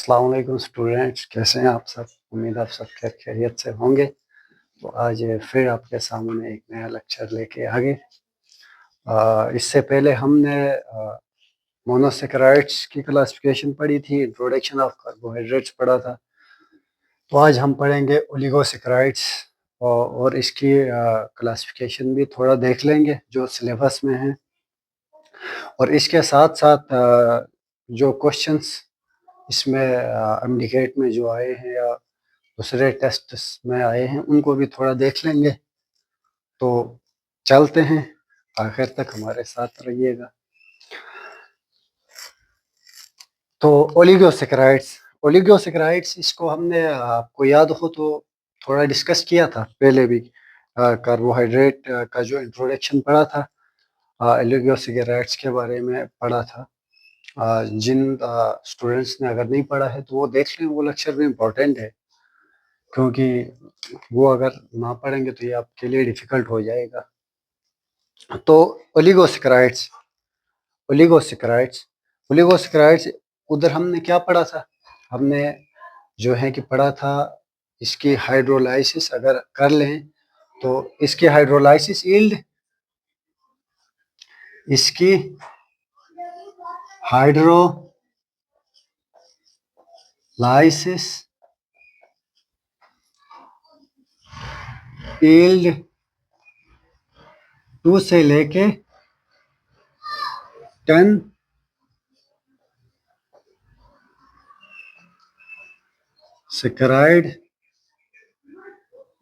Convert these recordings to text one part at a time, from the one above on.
अस्सलाम वालेकुम स्टूडेंट्स, कैसे हैं आप सब। उम्मीद आप सब खैरियत से होंगे। तो आज फिर आपके सामने एक नया लेक्चर लेके आ गए। इससे पहले हमने मोनोसेकेराइड्स की क्लासिफिकेशन पढ़ी थी, इंट्रोडक्शन ऑफ कार्बोहाइड्रेट्स पढ़ा था। तो आज हम पढ़ेंगे ओलिगोसेकेराइड्स और इसकी क्लासिफिकेशन भी थोड़ा देख लेंगे जो सिलेबस में है। और इसके साथ साथ जो क्वेश्चंस इसमें एमडीकेट में जो आए हैं या दूसरे टेस्ट में आए हैं उनको भी थोड़ा देख लेंगे। तो चलते हैं, आखिर तक हमारे साथ रहिएगा। तो ओलिगोसेकेराइड्स इसको हमने, आपको याद हो तो थोड़ा डिस्कस किया था पहले भी। कार्बोहाइड्रेट का जो इंट्रोडक्शन पढ़ा था, ओलिगोसेकेराइड्स के बारे में पढ़ा था। जिन स्टूडेंट्स ने अगर नहीं पढ़ा है तो वो देख लें, वो लेक्चर भी इम्पोर्टेंट है, क्योंकि वो अगर ना पढ़ेंगे तो ये आपके लिए डिफ़िकल्ट हो जाएगा। तो ओलिगोसेकेराइड्स ओलिगोसेकेराइड्स उधर हमने क्या पढ़ा था? हमने जो है कि पढ़ा था इसकी हाइड्रोलाइसिस अगर कर लें तो इसकी हाइड्रोलाइसिस यील्ड, इसकी हाइड्रोलाइसिस यील्ड 2 से लेके 10 सेकेराइड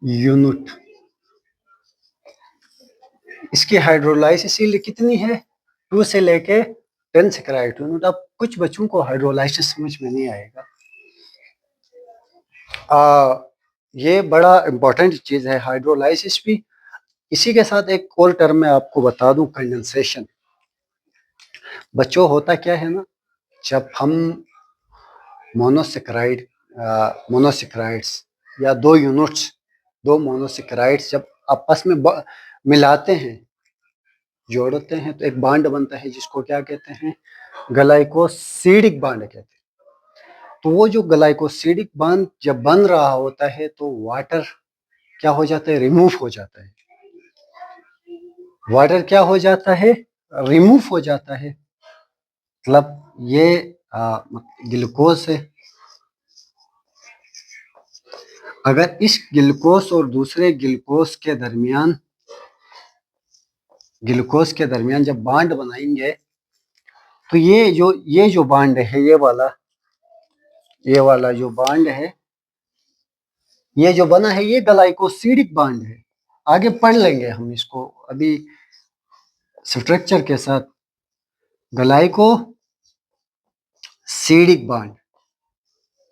यूनिट। इसकी हाइड्रोलाइसिस यील्ड कितनी है? 2 से लेके 10 सेकेराइड यूनिट। अब कुछ बच्चों को हाइड्रोलाइसिस समझ में नहीं आएगा। ये बड़ा इम्पोर्टेंट चीज़ है हाइड्रोलाइसिस भी। इसी के साथ एक और टर्म मैं आपको बता दूं, कंडेंसेशन। बच्चों, होता क्या है ना, जब हम मोनोसेकेराइड्स या दो मोनोसेकेराइड्स जब आपस में मिलाते हैं, जोड़ते हैं, तो एक बांड बनता है जिसको क्या कहते हैं? ग्लाइकोसिडिक बांड कहते हैं। तो वो जो ग्लाइकोसिडिक बांड जब बन रहा होता है तो वाटर क्या हो जाता है? रिमूव हो जाता है। वाटर क्या हो जाता है? रिमूव हो जाता है। मतलब ये ग्लूकोज है। अगर इस ग्लूकोज और दूसरे ग्लूकोज के दरमियान जब बांड बनाएंगे तो ये जो बांड है, ये वाला जो बांड है, ये जो बना है, ये ग्लाइकोसिडिक बांड है। आगे पढ़ लेंगे हम इसको अभी स्ट्रक्चर के साथ। ग्लाइकोसिडिक बांड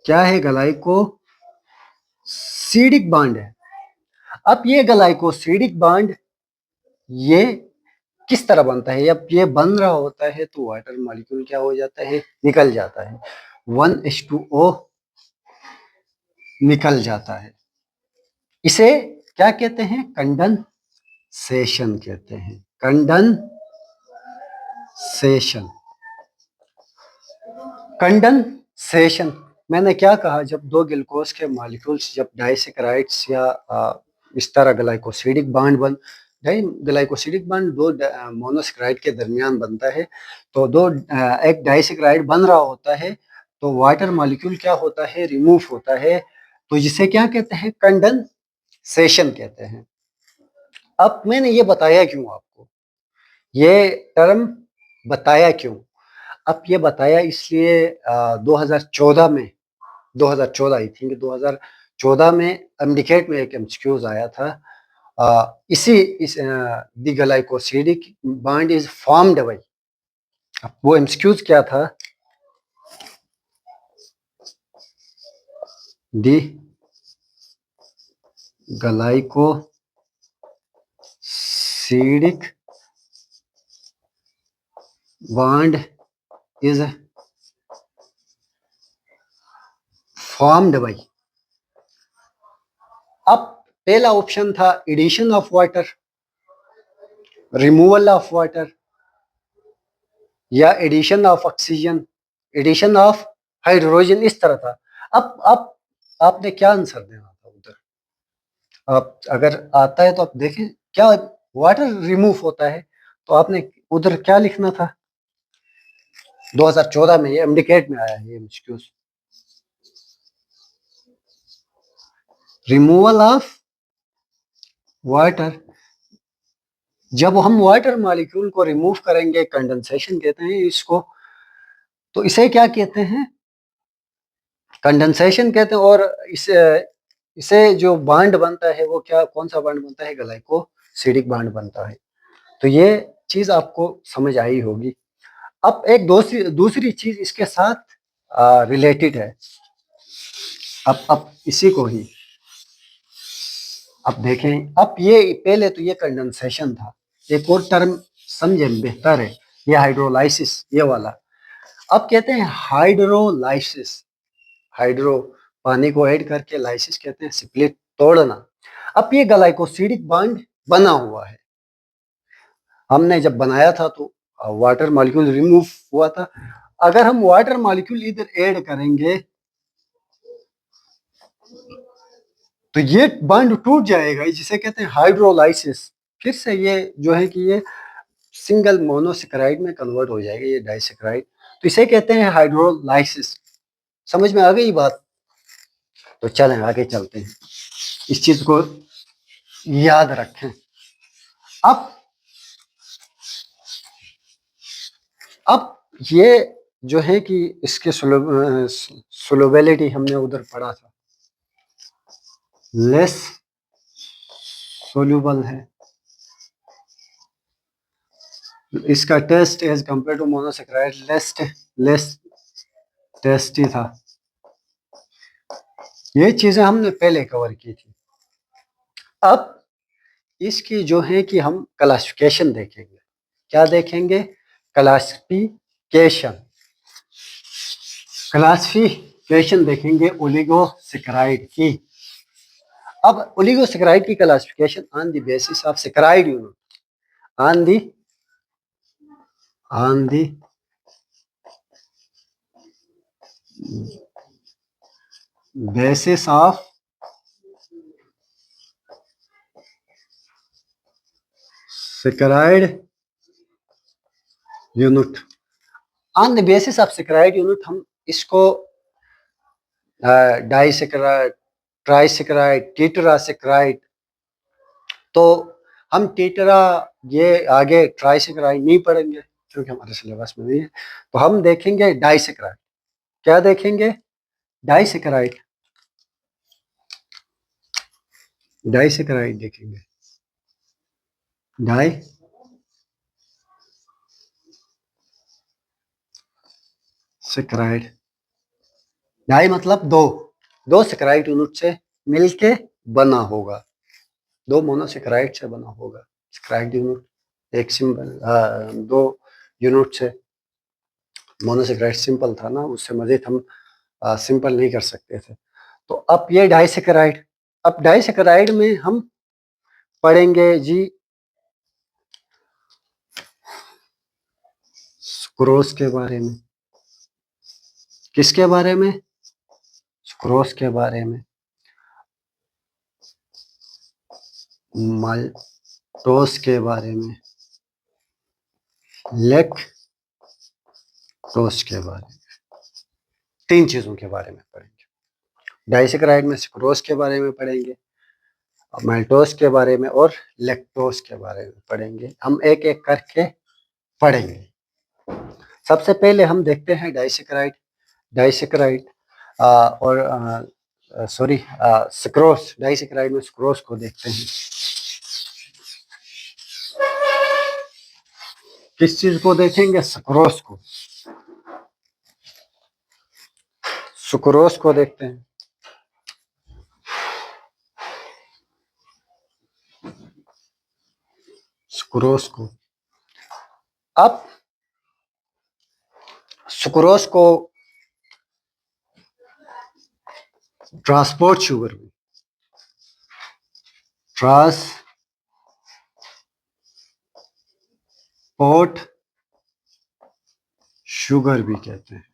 क्या है? ग्लाइकोसिडिक बांड है। अब ये ग्लाइकोसिडिक बांड ये किस तरह बनता है? अब ये बन रहा होता है तो वाटर मॉलिक्यूल क्या हो जाता है? निकल जाता है। 1H2O निकल जाता है। इसे क्या कहते हैं? कंडेंसेशन कहते हैं। कंडेंसेशन मैंने क्या कहा? जब दो ग्लूकोज के मॉलिक्यूल्स जब डाइसेकेराइड्स या इस तरह ग्लाइकोसिडिक बांड दो मोनोसेकेराइड के दरमियान बनता है, तो एक डाइसेकेराइड बन रहा होता है तो वाटर मॉलिक्यूल क्या होता है? रिमूव होता है। तो जिसे क्या कहते हैं? कंडेंसेशन कहते हैं। अब मैंने ये बताया क्यों आपको? ये टर्म बताया क्यों? अब ये बताया इसलिए 2014 आई थिंक 2014 में एमडीकेट में एक एमसीक्यूज आया था। The glycosidic bond is formed by. वो एमसीक्यूज क्या था? The glycosidic bond is formed by. अब पहला ऑप्शन था addition of water, removal of water, या addition of oxygen, addition of hydrogen इस तरह था। अब आपने क्या आंसर देना था उधर? आप अगर आता है तो आप देखें क्या वाटर रिमूव होता है, तो आपने उधर क्या लिखना था? 2014 में ये एमडीकेट में आया है ये एमसीक्यूज। रिमूवल ऑफ वाटर, जब हम वाटर मॉलिक्यूल को रिमूव करेंगे, कंडेंसेशन कहते हैं इसको, तो इसे क्या कहते हैं? कंडेंसेशन कहते हैं। और इसे जो बांड बनता है वो क्या, कौन सा बांड बनता है? ग्लाइकोसिडिक बांड बनता है। तो ये चीज आपको समझ आई होगी। अब एक दूसरी चीज इसके साथ रिलेटेड है। अब इसी को ही अब देखें। अब ये पहले तो ये कंडेंसेशन था, एक और टर्म समझे बेहतर है, ये हाइड्रोलाइसिस ये वाला। अब कहते हैं हाइड्रोलाइसिस। हाइड्रो पानी को ऐड करके, लाइसिस कहते हैं स्प्लिट, तोड़ना। अब ये ग्लाइकोसिडिक बांड बना हुआ है, हमने जब बनाया था तो वाटर मॉलिक्यूल रिमूव हुआ था। अगर हम वाटर मॉलिक्यूल इधर ऐड करेंगे तो ये बांड टूट जाएगा, जिसे कहते हैं हाइड्रोलाइसिस। फिर से ये जो है कि ये सिंगल मोनोसेकेराइड में कन्वर्ट हो जाएगा, ये डाइसेकेराइड। तो इसे कहते हैं हाइड्रोलाइसिस। समझ में आ गई बात? तो चलें आगे चलते हैं, इस चीज को याद रखें। अब अब ये जो है कि इसके सोलुबिलिटी हमने उधर पढ़ा था, लेस सोल्यूबल है इसका taste as compare to monosaccharide, less tasty था। ये चीजें हमने पहले कवर की थी। अब इसकी जो है कि हम क्लासिफिकेशन देखेंगे। क्या देखेंगे? क्लासिफिकेशन क्लासिफिकेशन देखेंगे ओलिगोसेकेराइड की। अब ओलिगोसेकेराइड की classification on the basis of saccharide unit, on the basis of saccharide unit. On the basis of saccharide unit हम इसको डाइसेकेराइड, ट्राइसेकेराइड, टीट्रासेकेराइड, तो हम टीट्रा ये आगे ट्राइसेकेराइड नहीं पढ़ेंगे क्योंकि हमारे सिलेबस में नहीं है। तो हम देखेंगे डाइसेकेराइड। क्या देखेंगे? डाइसेकेराइड, डाइसेकेराइड देखेंगे। डाई सेकेराइड, डाई मतलब दो सेकेराइड यूनिट से मिलके बना होगा, दो मोनोसेकेराइड से बना होगा सेकेराइड यूनिट। एक सिंपल दो यूनिट से, मोनोसेकेराइड सिंपल था ना, उससे मजीद हम सिंपल नहीं कर सकते थे। तो अब ये डाइसेकेराइड, अब डाइसेकेराइड में हम पढ़ेंगे जी सुक्रोज के बारे में। किसके बारे में? सुक्रोज के बारे में। माल्टोस के बारे में, लैक्टोस के बारे में। तीन चीजों के बारे में पढ़ेंगे। डाइसेकेराइड में सुक्रोज के बारे में पढ़ेंगे, माल्टोस के बारे में और लैक्टोस के बारे में पढ़ेंगे। हम एक एक करके पढ़ेंगे। सबसे पहले हम देखते हैं डाइसेकेराइड। डाइसेकेराइड और सॉरी सुक्रोज, डाइसेकेराइड में सुक्रोज को देखते हैं। किस चीज को देखेंगे? सुक्रोज को। सुक्रोज को देखते हैं। सुक्रोज को। अब सुक्रोज को ट्रांसपोर्ट शुगर में, ट्रांसपोर्ट शुगर भी कहते हैं,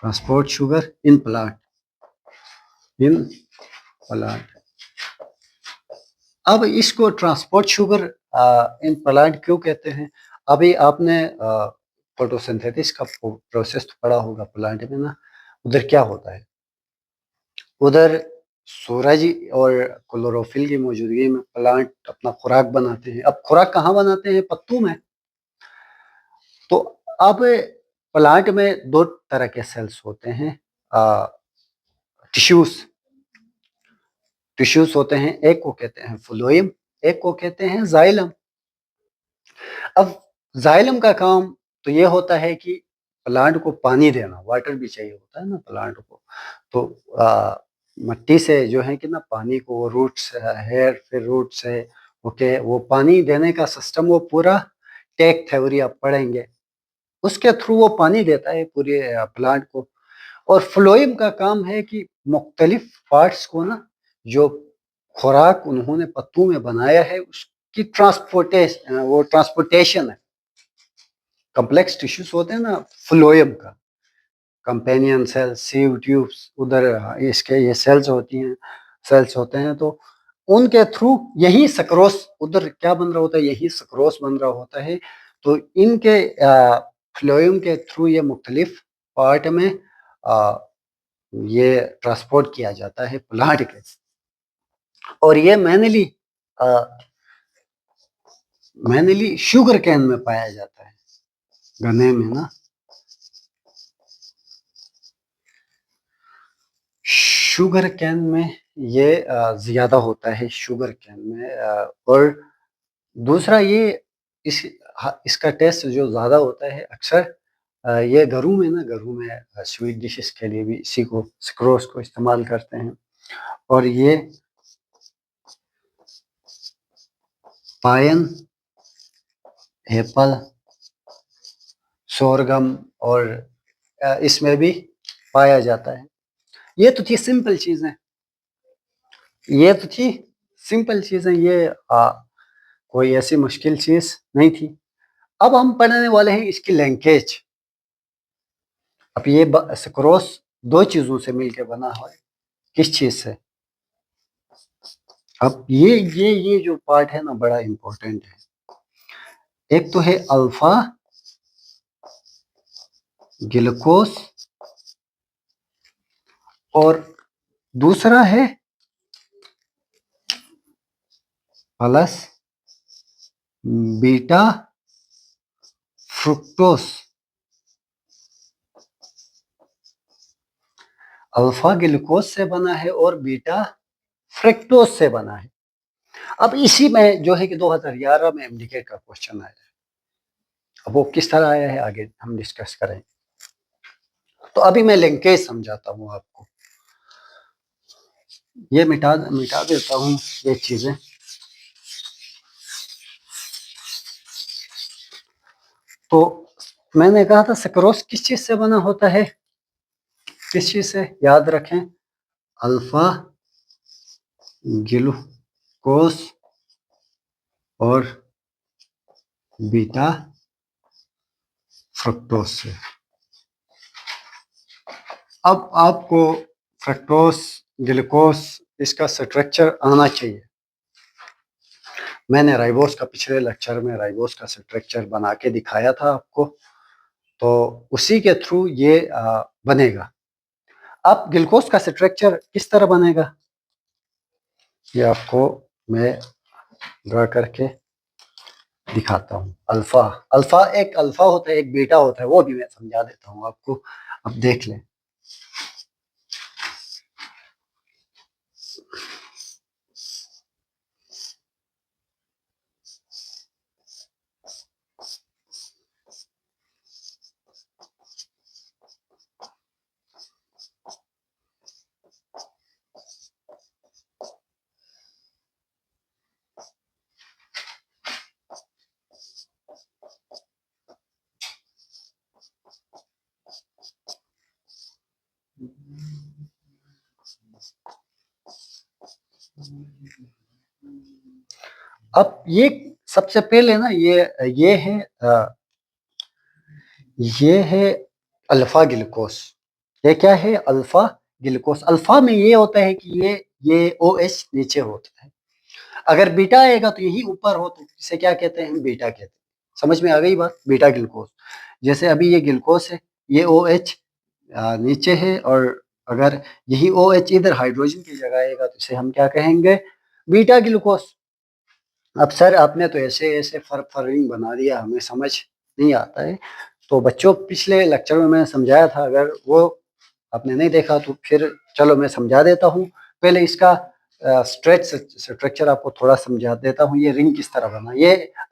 transport sugar in plant, in plant. अब इसको ट्रांसपोर्ट शुगर इन प्लांट क्यों कहते हैं? अभी आपने फोटोसिंथेसिस का प्रोसेस तो पढ़ा होगा प्लांट में ना, उधर क्या होता है, उधर सूरज और क्लोरोफिल की मौजूदगी में प्लांट अपना खुराक बनाते हैं। अब खुराक कहाँ बनाते हैं? पत्तों में। तो अब प्लांट में दो तरह के सेल्स होते हैं, टिश्यूज टिश्यूज होते हैं। एक को कहते हैं फ्लोएम, एक को कहते हैं जाइलम। अब जाइलम का काम तो ये होता है कि प्लांट को पानी देना, वाटर भी चाहिए होता है ना प्लांट को। तो मिट्टी से जो है कि ना पानी को रूट्स है, फिर रूट्स है, ओके, वो पानी देने का सिस्टम वो पूरा टेक थ्योरी आप पढ़ेंगे, उसके थ्रू वो पानी देता है पूरे प्लांट को। और फ्लोएम का काम है कि मुख्तलिफ पार्ट्स को ना, जो खुराक उन्होंने पत्तों में बनाया है उसकी ट्रांसपोर्टेशन है। कॉम्प्लेक्स टिश्यूज होते हैं ना फ्लोएम का, कंपेनियन सेल्स, सीव ट्यूब्स, उधर इसके ये सेल्स होते हैं। तो उनके थ्रू यही सक्रोस, उधर क्या बन रहा होता है, यही सक्रोस बन रहा होता है। तो इनके फ्लोएम के थ्रू ये मुख्तलिफ पार्ट में ये ट्रांसपोर्ट किया जाता है प्लांट के। और ये मैनली शुगर कैन में पाया जाता है, गन्ने में ना। शुगर कैन में ये ज्यादा होता है, शुगर कैन में। और दूसरा ये इसका टेस्ट जो ज्यादा होता है, अक्सर ये घरों में ना, घरों में स्वीट डिशेस के लिए भी इसी को, सक्रोस को इस्तेमाल करते हैं। और ये पायन, एप्पल, सोरगम और इसमें भी पाया जाता है। ये तो थी सिंपल चीजें, ये कोई ऐसी मुश्किल चीज नहीं थी। अब हम पढ़ने वाले हैं इसकी लिंकेज। अब ये सक्रोस दो चीजों से मिलकर बना हुआ है, किस चीज से? अब ये जो पार्ट है ना बड़ा इंपॉर्टेंट है। एक तो है अल्फा ग्लूकोस और दूसरा है plus beta fructose. Alpha glucose से बना है और बीटा फ्रक्टोस से बना है। अब इसी में जो है कि 2011 में एमडीके का क्वेश्चन आया है। अब वो किस तरह आया है आगे हम डिस्कस करें। तो अभी मैं लिंकेज समझाता हूँ आपको, ये मिटा देता हूँ ये चीजें। तो मैंने कहा था सक्रोस किस चीज से बना होता है, किस चीज से, याद रखें, अल्फा ग्लूकोस और बीटा फ्रक्टोस से। अब आपको फ्रक्टोस, ग्लूकोस, इसका स्ट्रक्चर आना चाहिए। मैंने राइबोस का पिछले लेक्चर में राइबोस का स्ट्रक्चर बना के दिखाया था आपको, तो उसी के थ्रू ये बनेगा। अब ग्लूकोस का स्ट्रक्चर किस तरह बनेगा, ये आपको मैं ड्रा करके दिखाता हूँ। अल्फा एक अल्फा होता है, एक बीटा होता है, वो भी मैं समझा देता हूँ आपको। अब देख लें, अब ये सबसे पहले ना ये है अल्फा ग्लूकोस, ये क्या है? Alpha glucose. अल्फा में ये होता है कि ये OH नीचे होता है। अगर बीटा आएगा तो यही ऊपर हो, तो इसे क्या कहते हैं? बीटा कहते हैं। समझ में आ गई बात? Beta glucose. जैसे अभी ये ग्लूकोस है, ये OH नीचे है, और अगर यही OH इधर हाइड्रोजन की जगह आएगा तो इसे हम क्या कहेंगे? Beta glucose. अब सर आपने तो ऐसे ऐसे फर्क बना दिया, हमें समझ नहीं आता है। तो बच्चों पिछले लेक्चर में मैंने समझाया था, अगर वो आपने नहीं देखा तो फिर चलो मैं समझा देता हूँ। पहले इसका स्ट्रेच स्ट्रक्चर आपको थोड़ा समझा देता हूँ। ये रिंग किस तरह बना,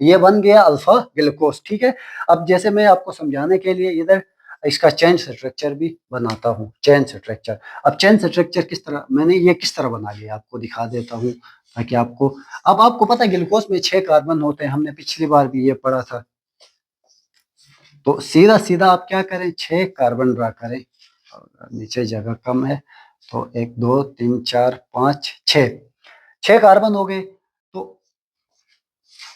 ये बन गया अल्फा ग्लूकोस, ठीक है। अब जैसे मैं आपको समझाने के लिए इधर इसका चेन स्ट्रक्चर भी बनाता हूँ। चेन स्ट्रक्चर, अब चेन स्ट्रक्चर किस तरह मैंने ये किस तरह बना लिया आपको दिखा देता हूँ, ताकि आपको, अब आपको पता है ग्लूकोज में 6 कार्बन होते हैं, हमने पिछली बार भी ये पढ़ा था। तो सीधा सीधा आप क्या करें? 6 कार्बन ड्रा करें, नीचे जगह कम है तो 1 2 3 4 5 6 कार्बन हो गए। तो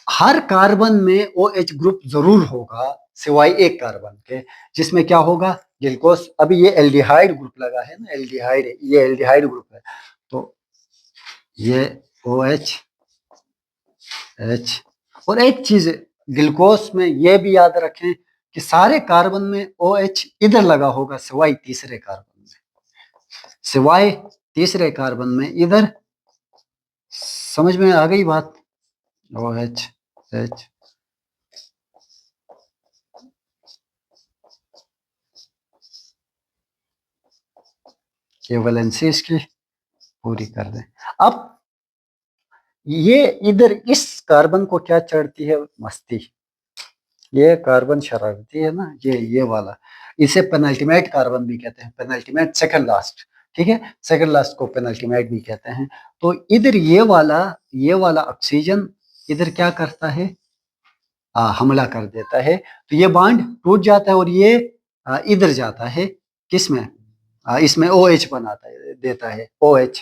हर कार्बन में OH ग्रुप जरूर होगा, सिवाय एक कार्बन के, जिसमें क्या होगा? ग्लूकोज। अभी ये एल्डिहाइड ग्रुप लगा है ना, एल्डिहाइड है, ये एल्डिहाइड ग्रुप है। तो ये OH H। और एक चीज ग्लूकोज में ये भी याद रखें कि सारे कार्बन में OH इधर लगा होगा, सिवाय तीसरे कार्बन में, सिवाय तीसरे कार्बन में इधर। समझ में आ गई बात? OH H। ये वैलेंसी इसकी पूरी कर दें। अब ये इधर इस कार्बन को क्या चढ़ती है? मस्ती। ये कार्बन शरारती है ना, ये वाला, इसे पेनल्टीमेट कार्बन भी कहते हैं। पेनल्टीमेट सेकंड लास्ट, ठीक है, सेकंड लास्ट को पेनल्टीमेट भी कहते हैं। तो इधर ये वाला ऑक्सीजन इधर क्या करता है? हमला कर देता है, तो ये बॉन्ड टूट जाता है और ये इधर जाता है, किसमें? इसमें OH बनाता है, देता है OH।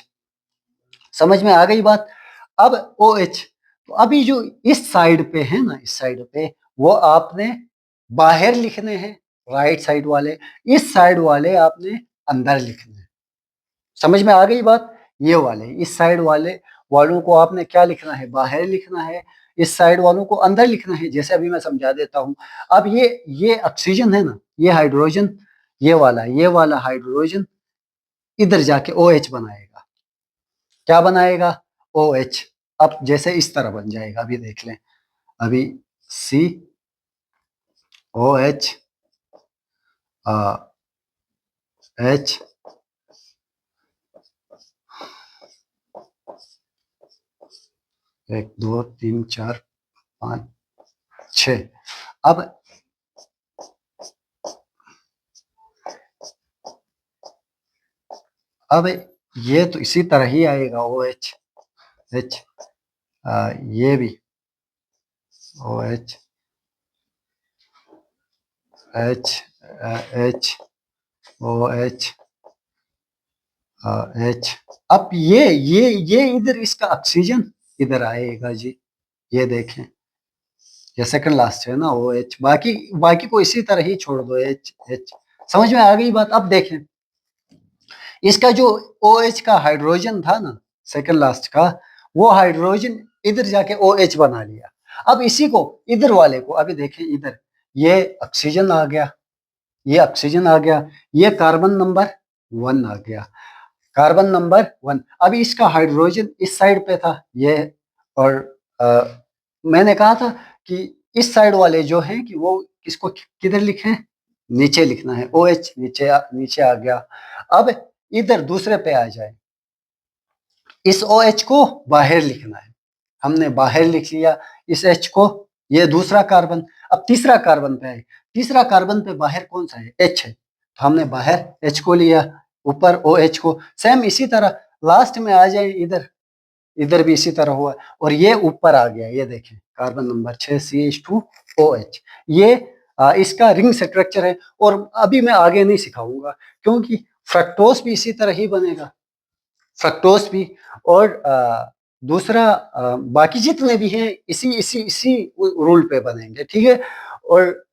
समझ में आ गई बात? अब OH, तो अभी जो इस साइड पे है ना, इस साइड पे वो आपने बाहर लिखने हैं, राइट साइड वाले। इस साइड वाले आपने अंदर लिखने हैं। समझ में आ गई बात? ये वाले, इस साइड वाले वालों को आपने क्या लिखना है? बाहर लिखना है। इस साइड वालों को अंदर लिखना है। जैसे अभी मैं समझा देता हूं। अब ये ऑक्सीजन है ना, ये हाइड्रोजन, ये वाला हाइड्रोजन इधर जाके OH बनाएगा। क्या बनाएगा? OH। अब जैसे इस तरह बन जाएगा, अभी देख लें। अभी COH H 1 2 3 4 5 6। अब ये तो इसी तरह ही आएगा, OH H, ये भी OH H H OH H। अब ये इधर इसका ऑक्सीजन इधर आएगा जी, ये देखें, ये सेकंड लास्ट है ना OH। बाकी को इसी तरह ही छोड़ दो, H। समझ में आ गई बात? अब देखें, इसका जो OH का हाइड्रोजन था ना, सेकंड लास्ट का, वो हाइड्रोजन इधर जाके OH बना लिया। अब इसी को, इधर वाले को अभी देखें, इधर ये ऑक्सीजन आ गया, ये ऑक्सीजन आ गया, ये कार्बन नंबर 1 आ गया, कार्बन नंबर 1। अभी इसका हाइड्रोजन इस साइड पे था ये, और मैंने कहा था कि इस साइड वाले जो हैं कि वो किसको किधर लिखें? नीचे लिखना है। OH नीचे आ गया। अब इधर दूसरे पे आ जाए, इस OH को बाहर लिखना है, हमने बाहर लिख लिया इस H को। ये दूसरा कार्बन। अब तीसरा कार्बन पे आए, तीसरा कार्बन पे बाहर कौन सा है? H है, तो हमने बाहर H को लिया, ऊपर OH को। सेम इसी तरह लास्ट में आ जाए, इधर भी इसी तरह हुआ, और ये ऊपर आ गया। ये देखें, कार्बन नंबर 6 CH2OH। ये इसका रिंग स्ट्रक्चर है। और अभी मैं आगे नहीं सिखाऊंगा, क्योंकि फ्रक्टोज भी इसी तरह ही बनेगा, फ्रक्टोज भी। और दूसरा बाकी जितने भी हैं इसी इसी इसी रूल पे बनेंगे, ठीक है। और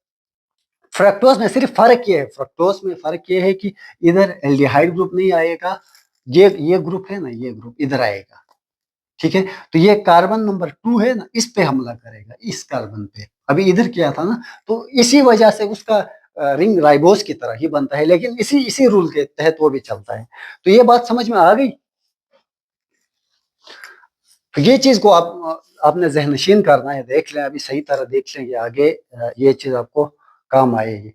फ्रक्टोज में सिर्फ फर्क ये है, फ्रक्टोज में फर्क ये है कि इधर एल्डिहाइड ग्रुप नहीं आएगा, ये ग्रुप है ना, ये ग्रुप इधर आएगा, ठीक है। तो ये कार्बन नंबर 2 है ना, इस पे हमला करेगा, इस कार्बन पे। अभी इधर किया था ना, तो इसी वजह से उसका रिंग राइबोस की तरह ही बनता है, लेकिन इसी इसी रूल के तहत वो भी चलता है। तो ये बात समझ में आ गई। तो ये चीज को आपने जहनशीन करना है, देख लें, अभी सही तरह देख लें कि आगे ये चीज आपको काम आएगी।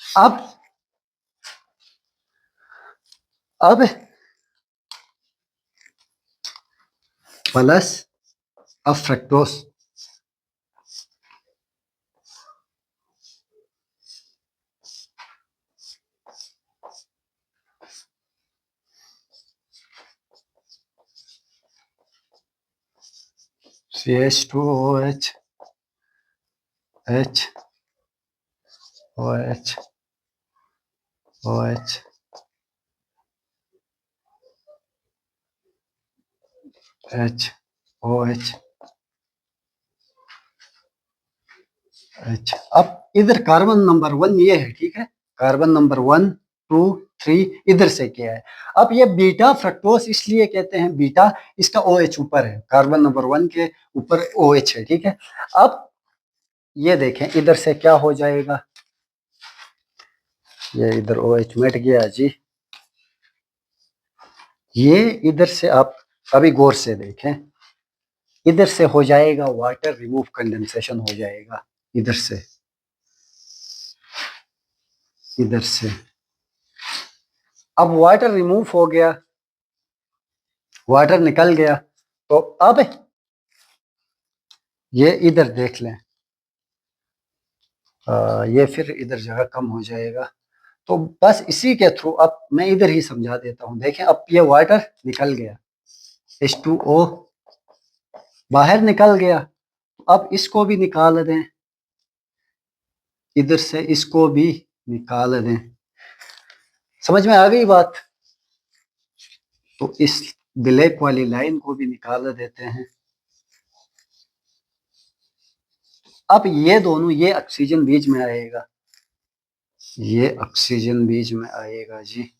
अब प्लस अब fructose, CH2OH H OH OH H OH H। अब इधर कार्बन नंबर 1 ये है, ठीक है, कार्बन नंबर 1 2 3 इधर से किया है। अब ये बीटा फ्रक्टोज इसलिए कहते हैं बीटा, इसका OH ऊपर है, कार्बन नंबर 1 के ऊपर OH है, ठीक है। अब ये देखें इधर से क्या हो जाएगा, ये इधर OH मिट गया जी। ये इधर से आप अभी गौर से देखें, इधर से हो जाएगा वाटर रिमूव, कंडेंसेशन हो जाएगा इधर से, इधर से। अब वाटर रिमूव हो गया, वाटर निकल गया, तो अब ये इधर देख लें, ये फिर इधर जगह कम हो जाएगा। तो बस इसी के थ्रू अब मैं इधर ही समझा देता हूं। देखें अब ये वाटर निकल गया, H2O बाहर निकल गया, अब इसको भी निकाल दें, इधर से इसको भी निकाल दें। समझ में आ गई बात? तो इस ब्लैक वाली लाइन को भी निकाल देते हैं। अब ये दोनों, ये ऑक्सीजन बीच में आएगा, ये ऑक्सीजन बीच में आएगा जी,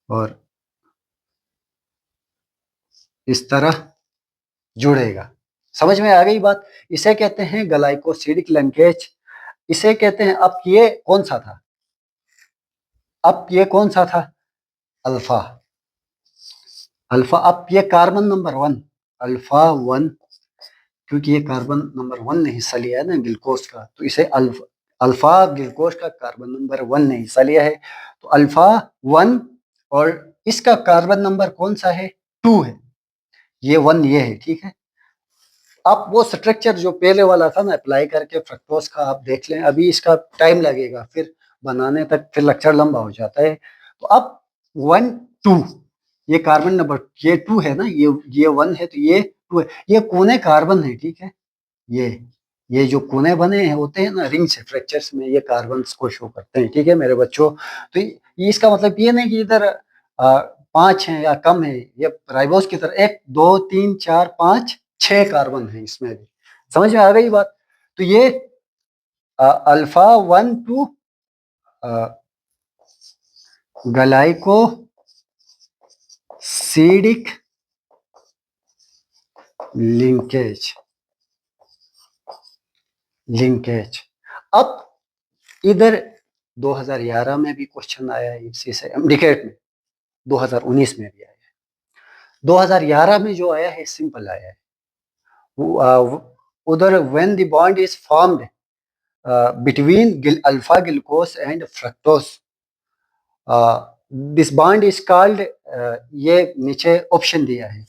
और इस तरह जुड़ेगा। समझ में आ गई बात? इसे कहते हैं ग्लाइकोसिडिक लिंकेज, इसे कहते हैं। अब ये कौन सा था, अब ये कौन सा था, अल्फा, अल्फा। अब ये कार्बन नंबर 1, अल्फा 1, क्योंकि ये कार्बन नंबर 1 ने हिस्सा लिया है ना ग्लूकोज का, तो इसे अल्फा ग्लूकोज का कार्बन नंबर 1 ने हिस्सा लिया है, तो अल्फा 1, और इसका कार्बन नंबर कौन सा है, 2 है, ये 1 ये है, ठीक है। आप वो स्ट्रक्चर जो पहले वाला था ना अप्लाई करके फ्रक्टोज का, आप देख लें, अभी इसका टाइम लगेगा फिर बनाने तक, फिर लेक्चर लंबा हो जाता है। तो अब 1 2, ये कार्बन नंबर, ये 2 है ना, ये 1 है, तो ये 2 है, ये कोने कार्बन है, ठीक है। ये जो कोने बने हैं होते हैं ना रिंग्स, फ्रैक्चर्स में ये कार्बन को शो करते हैं, ठीक है मेरे बच्चों। तो ये इसका मतलब ये नहीं कि इधर 5 है या कम है, ये राइबोस की तरह 1 2 3 4 5 6 कार्बन है इसमें भी। समझ में आ गई बात? तो ये अल्फा 1 2 ग्लाइको सीडिक लिंकेज, लिंकेज। अब इधर 2011 में भी क्वेश्चन आया है इसी से, एमडीकेट में 2019 में भी आया है। 2011 में जो आया है सिंपल आया है, उधर when the bond is formed between alpha glucose and fructose, this bond is called, ये नीचे ऑप्शन दिया है,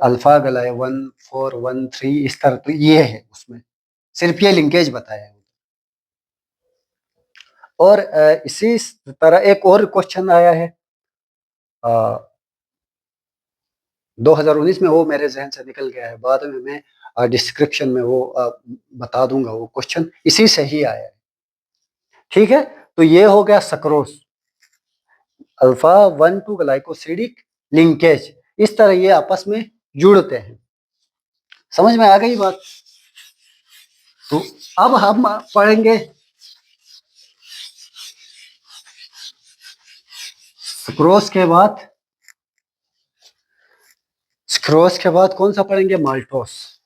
अल्फा गलाए 1 4 1 3 इस तरह, तो ये है उसमें सिर्फ ये लिंकेज बताया है। और इसी तरह एक और क्वेश्चन आया है 2019 में, वो मेरे जहन से निकल गया है, बाद में मैं डिस्क्रिप्शन में वो बता दूंगा, वो क्वेश्चन इसी से ही आया है, ठीक है। तो ये हो गया सक्रोज, अल्फा 1 2 ग्लाइकोसिडिक लिंकेज, इस तरह ये आपस में जुड़ते हैं। समझ में आ गई बात? तो अब हम पढ़ेंगे स्क्रोस के बाद, स्क्रोस के बाद कौन सा पढ़ेंगे? माल्टोस।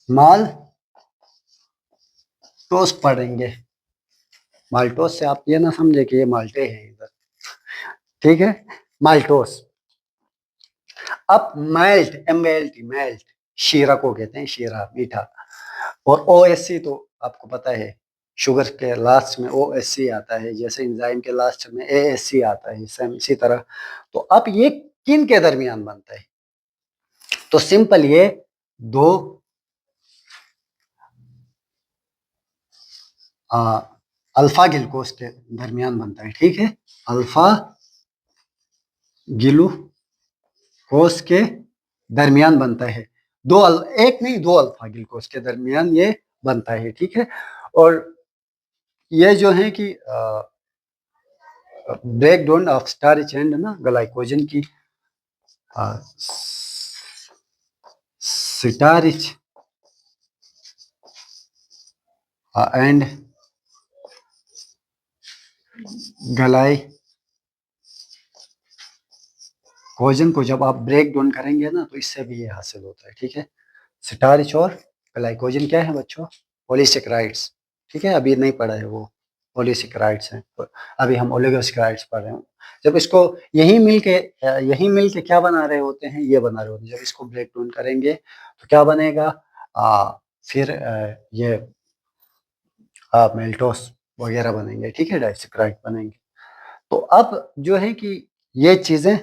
माल्टोस पढ़ेंगे। माल्टोस से आप ये ना समझे कि ये माल्टे हैं इधर, ठीक है? माल्टोस। अब मेल्ट, MALT, मेल्ट, शीरा को कहते हैं, शीरा मीठा। और OSC तो आपको पता है, शुगर के लास्ट में OSC आता है, जैसे एंजाइम के लास्ट में ASC आता है, सेम इसी तरह। तो अब ये किन के दरमियान बनता है? तो सिंपल, ये दो अल्फा ग्लूकोज के दरमियान बनता है, ठीक है? अल्फा ग्लूकोज के दरमियान बनता है। एक नहीं, दो अल्फा ग्लूकोज के दरमियान ये बनता है, ठीक है? और ये जो है कि break down of starch and ना ग्लाइकोजन की, स्टार्च एंड ग्लाइकोजन को जब आप ब्रेक डाउन करेंगे ना, तो इससे भी ये हासिल होता है, ठीक है? स्टार्च और ग्लाइकोजन क्या है बच्चों? पॉलीसेकेराइड्स, ठीक है? अभी नहीं पढ़ा है वो, पॉलीसेकेराइड्स हैं। तो अभी हम ओलिगोसेकेराइड्स पढ़ रहे हैं। जब इसको यही मिलके क्या बना रहे होते हैं? ये बना रहे होते हैं। जब इसको ब्रेक डाउन करेंगे तो क्या बनेगा? फिर ये मेल्टोस वगैरह बनेंगे, ठीक है? डाइसेक्राइड बनेंगे। तो अब जो है कि ये चीजें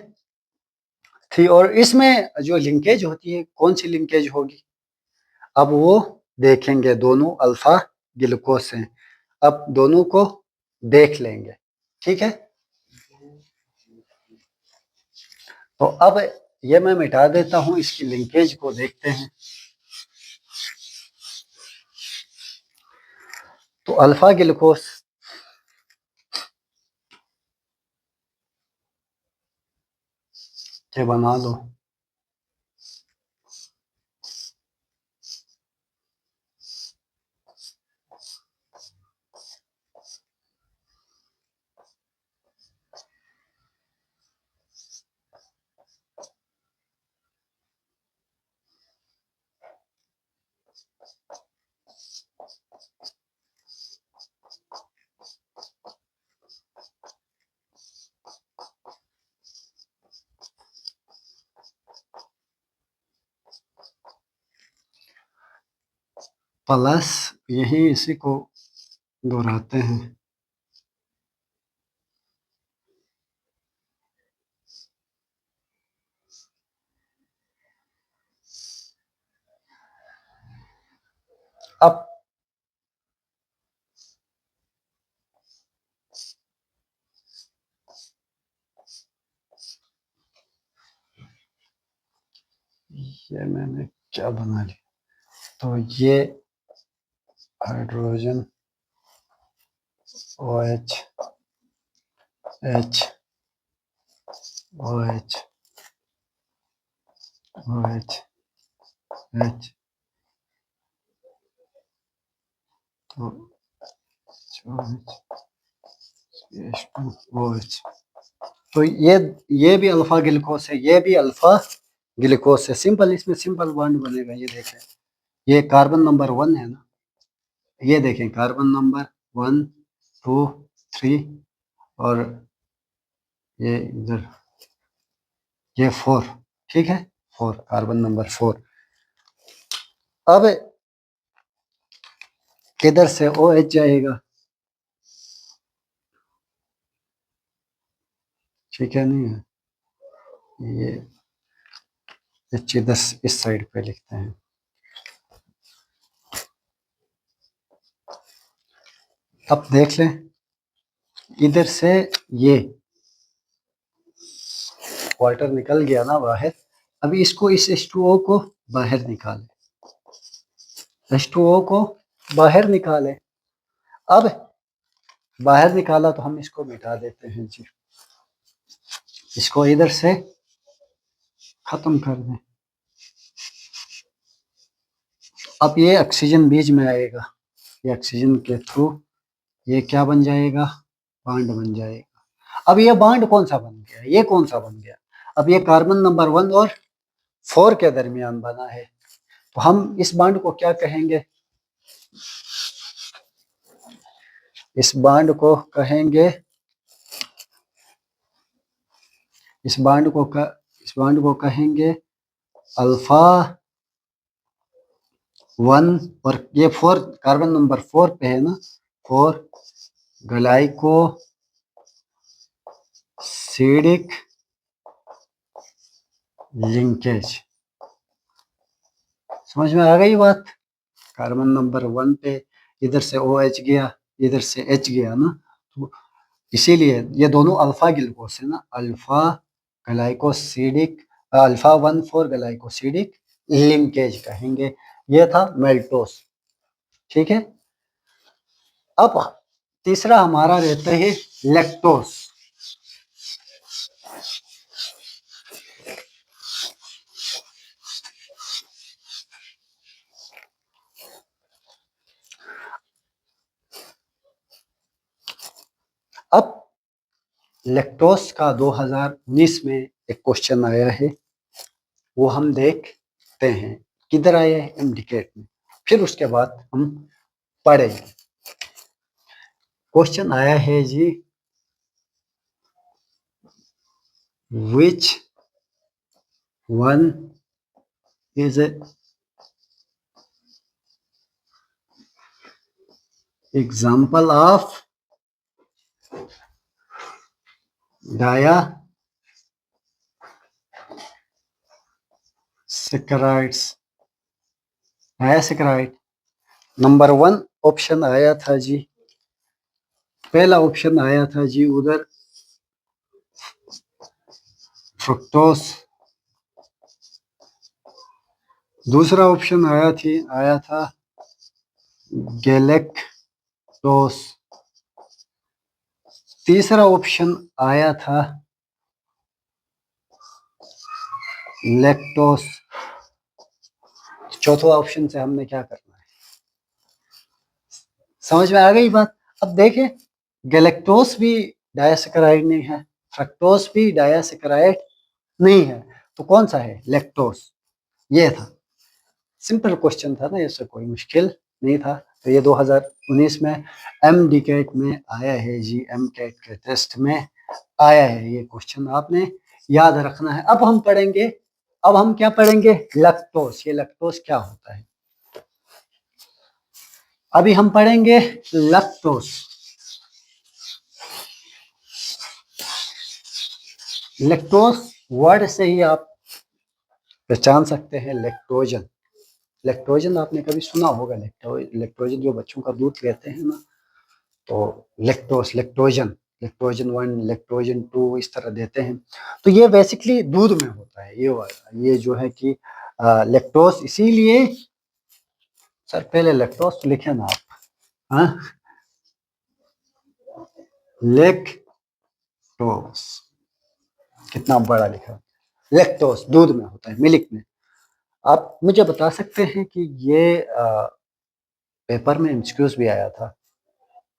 थी, और इसमें जो लिंकेज होती है, कौन सी लिंकेज होगी? अब वो देखेंगे। दोनों अल्फा ग्लूकोज हैं, अब दोनों को देख लेंगे, ठीक है? तो अब ये मैं मिटा देता हूं, इसकी लिंकेज को देखते हैं। तो अल्फा ग्लूकोज के बना दो। प्लस यही इसी को दोहराते हैं। अब ये मैंने क्या बना लिया? तो ये hydrogen OH, H, OH, OH, H, तो OH। तो ये भी अल्फा ग्लूकोज है, ये भी अल्फा ग्लूकोज है। सिंपल, इसमें सिंपल बॉन्ड बनेगा। ये देखें, ये कार्बन नंबर 1 है ना, ये देखें कार्बन नंबर 1, 2, 3, और ये इधर ये 4, ठीक है? 4, कार्बन नंबर 4। अब किधर से OH जाएगा? ठीक है, नहीं है ये इस साइड पे लिखते हैं। अब देख लें, इधर से ये वाटर निकल गया ना बाहर। अभी इसको, इस H2O को बाहर निकालें, H2O को बाहर निकालें। अब बाहर निकाला तो हम इसको मिटा देते हैं जी। इसको इधर से खत्म कर दें। अब ये ऑक्सीजन बीच में आएगा, ये ऑक्सीजन के थ्रू ये क्या बन जाएगा, बॉन्ड बन जाएगा। अब ये बॉन्ड कौन सा बन गया, ये कौन सा बन गया, अब ये कार्बन नंबर 1 और 4 के दरमियान बना है। तो हम इस बॉन्ड को क्या कहेंगे, इस बॉन्ड को कहेंगे, इस बॉन्ड को कहेंगे अल्फा 1, और ये 4 कार्बन नंबर 4 पे है ना, 4 ग्लाइको सिडिक लिंकेज। समझ में आ गई बात। कार्बन नंबर 1 पे इधर से OH गया, इधर से H गया ना, तो इसीलिए ये दोनों अल्फा ग्लूकोस है ना, alpha glycosidic, alpha 1 4 glycosidic linkage कहेंगे। ये था मेल्टोस, ठीक है। अब तीसरा हमारा रहता है लैक्टोस। अब लैक्टोस का 2019 में एक क्वेश्चन आया है, वो हम देखते हैं किधर आया है, एमडीकेट में, फिर उसके बाद हम पढ़ेंगे। क्वेश्चन आया है जी, which one is example of disaccharides. Disaccharide number 1 option आया था जी, पहला ऑप्शन आया था जी उधर फ्रुक्टोस, दूसरा ऑप्शन आया था गैलेक्टोस, तीसरा ऑप्शन आया था लैक्टोस, चौथा ऑप्शन से हमने क्या करना है। समझ में आ गई बात। अब देखें, गैलेक्टोस भी डायासेक्राइड नहीं है, फ्रक्टोस भी डायासेक्राइड नहीं है, तो कौन सा है, लैक्टोस। ये था, सिंपल क्वेश्चन था ना, इससे कोई मुश्किल नहीं था। तो ये 2019 में एमडीकेट में आया है जी, एमकेट के टेस्ट में आया है ये क्वेश्चन, आपने याद रखना है। अब हम पढ़ेंगे, अब हम क्या पढ़ेंगे, लैक्टोस। ये लैक्टोस क्या होता है, अभी हम पढ़ेंगे लैक्टोस। लैक्टोस वर्ड से ही आप पहचान सकते हैं, लैक्टोजन। लैक्टोजन आपने कभी सुना होगा, लैक्टोजन जो बच्चों का दूध लेते हैं ना, तो लैक्टोस, लैक्टोजन, लैक्टोजन 1 लैक्टोजन 2 इस तरह देते हैं। तो ये बेसिकली दूध में होता है, ये जो है कि लैक्टोस, इसीलिए सर पहले लैक्टोस तो लिखे ना आप, हाँ, लैक्टोस कितना बड़ा लिखा, लैक्टोस दूध में होता है, मिल्क में। आप मुझे बता सकते हैं कि ये पेपर में एमसीक्यूज भी आया था,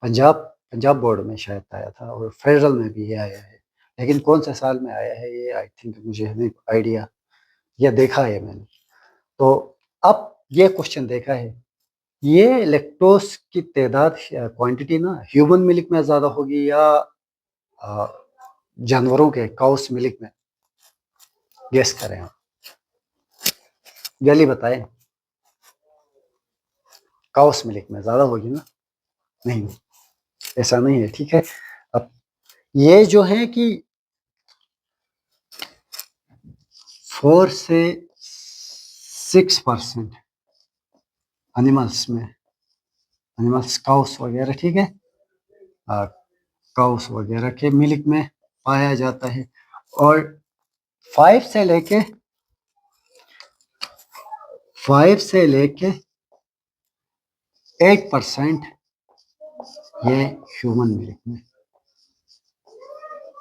पंजाब पंजाब बोर्ड में शायद आया था, और फेडरल में भी ये आया है, लेकिन कौन से साल में आया है ये आई थिंक मुझे नहीं आइडिया, ये देखा है मैंने। तो अब ये क्वेश्चन देखा है, ये लैक्टोस की तादाद, क्वांटिटी ना, ह्यूमन मिल्क में ज़्यादा होगी या जानवरों के काउस मिल्क में, गेस करें आप, जल्दी बताएं। काउस मिल्क में ज़्यादा होगी ना, नहीं, ऐसा नहीं है, ठीक है। अब ये जो है कि 4 से 6% एनिमल्स में, एनिमल्स काउस वगैरह, ठीक है, काउस वगैरह के मिल्क में पाया जाता है, और 5 से लेके 8% ये ह्यूमन मिल्क में,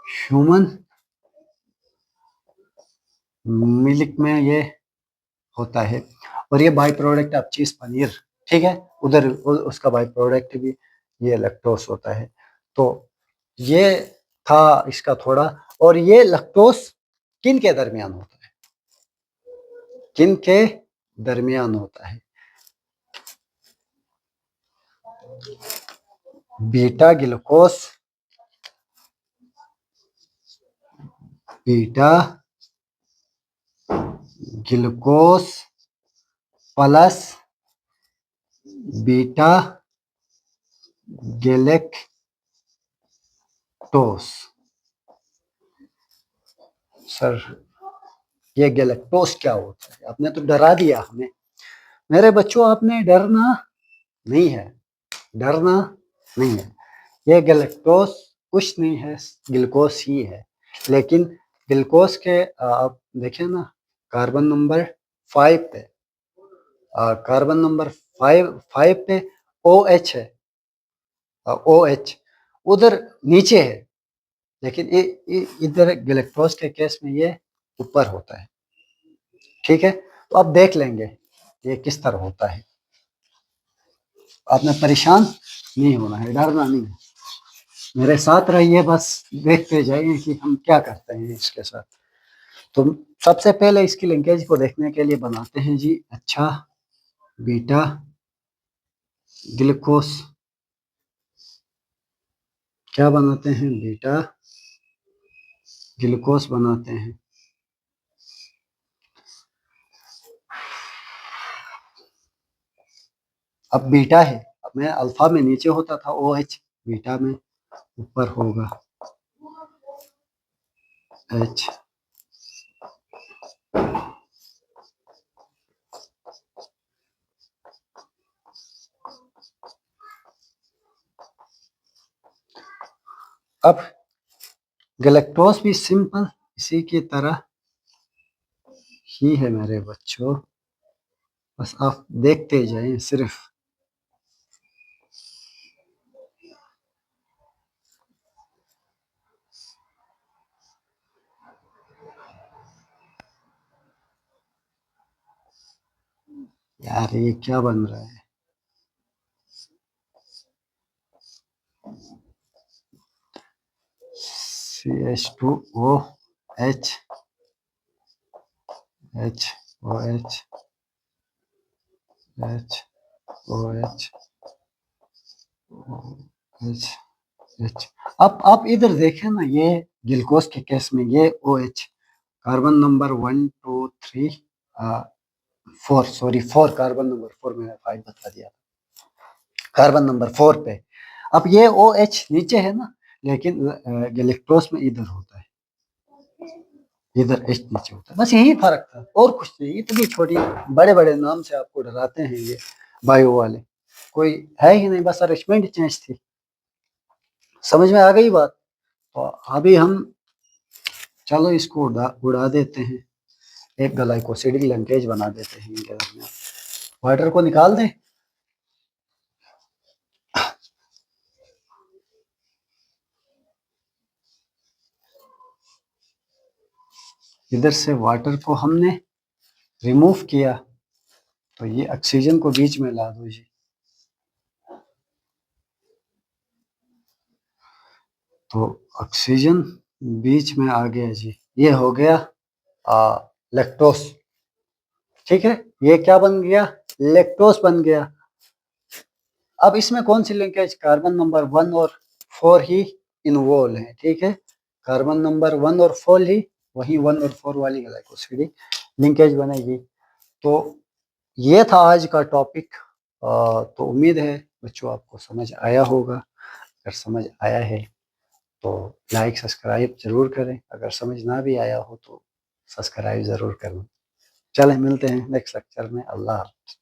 ह्यूमन मिल्क में ये होता है। और ये बाई प्रोडक्ट ऑफ चीज पनीर, ठीक है, उधर उसका बाई प्रोडक्ट भी ये लैक्टोस होता है। तो ये था इसका थोड़ा। और ये लैक्टोस किन के दरमियान होता है, किन के दरमियान होता है? Beta glucose, beta glucose plus beta galactose. Sir ये गैलेक्टोस क्या होता है? आपने तो डरा दिया हमें। मेरे बच्चों आपने डरना नहीं है, डरना नहीं है। ये गैलेक्टोस कुछ नहीं है, ग्लूकोस ही है। लेकिन ग्लूकोस के आप देखें ना, कार्बन नंबर 5 पे, कार्बन नंबर 5 पे OH है, OH उधर नीचे है। लेकिन इधर गैलेक्टोस के केस में ये ऊपर होता है, ठीक है। तो अब देख लेंगे ये किस तरह होता है। आपने परेशान नहीं होना है, डरना नहीं है, मेरे साथ रहिए, बस देखते जाइए कि हम क्या करते हैं इसके साथ। तो सबसे पहले इसकी लिंकेज को देखने के लिए बनाते हैं जी, अच्छा, बीटा ग्लूकोस, क्या बनाते हैं? बीटा ग्लूकोस बनाते हैं। अब बीटा है, अब मैं अल्फा में नीचे होता था OH, बीटा में ऊपर होगा H। अब गैलेक्टोस भी सिंपल इसी की तरह ही है मेरे बच्चों, बस आप देखते जाएं सिर्फ। यार ये क्या बन रहा है? CH2OH, HOH, HOH, OH, H। अब आप इधर देखें ना, ये ग्लूकोज के केस में ये OH, carbon number 1 2 3 4, sorry 4, carbon number 4, मैंने 5 बता दिया, कार्बन नंबर 4 पे। अब ये OH नीचे है ना, लेकिन गैलेक्टोस में इधर होता है, इधर H नीचे होता है, बस यही फर्क था और कुछ नहीं। इतनी छोटी, बड़े बड़े नाम से आपको डराते हैं ये बायो वाले, कोई है ही नहीं, बस अरेंजमेंट चेंज थी। समझ में आ गई बात? तो अभी हम चलो इसको उड़ा देते हैं, एक ग्लाइकोसिडिक लिंकेज बना देते हैं इनके दरमियान। वाटर को निकाल दें, इधर से वाटर को हमने रिमूव किया, तो ये ऑक्सीजन को बीच में ला दो जी। तो ऑक्सीजन बीच में आ गया जी, ये हो गया लैक्टोस, ठीक है। ये क्या बन गया? लैक्टोस बन गया। अब इसमें कौन सी लिंकेज? कार्बन नंबर 1 और 4 ही इन्वॉल्व है, ठीक है। कार्बन नंबर 1 और 4 ही, वही 1 और 4 वाली ग्लाइकोसिडिक लिंकेज बनेगी। तो ये था आज का टॉपिक। तो उम्मीद है बच्चों आपको समझ आया होगा। अगर समझ आया है तो लाइक सब्सक्राइब जरूर करें, अगर समझ ना भी आया हो तो सब्सक्राइब जरूर करें। चलें मिलते हैं नेक्स्ट लेक्चर में। अल्लाह हाफ़िज़।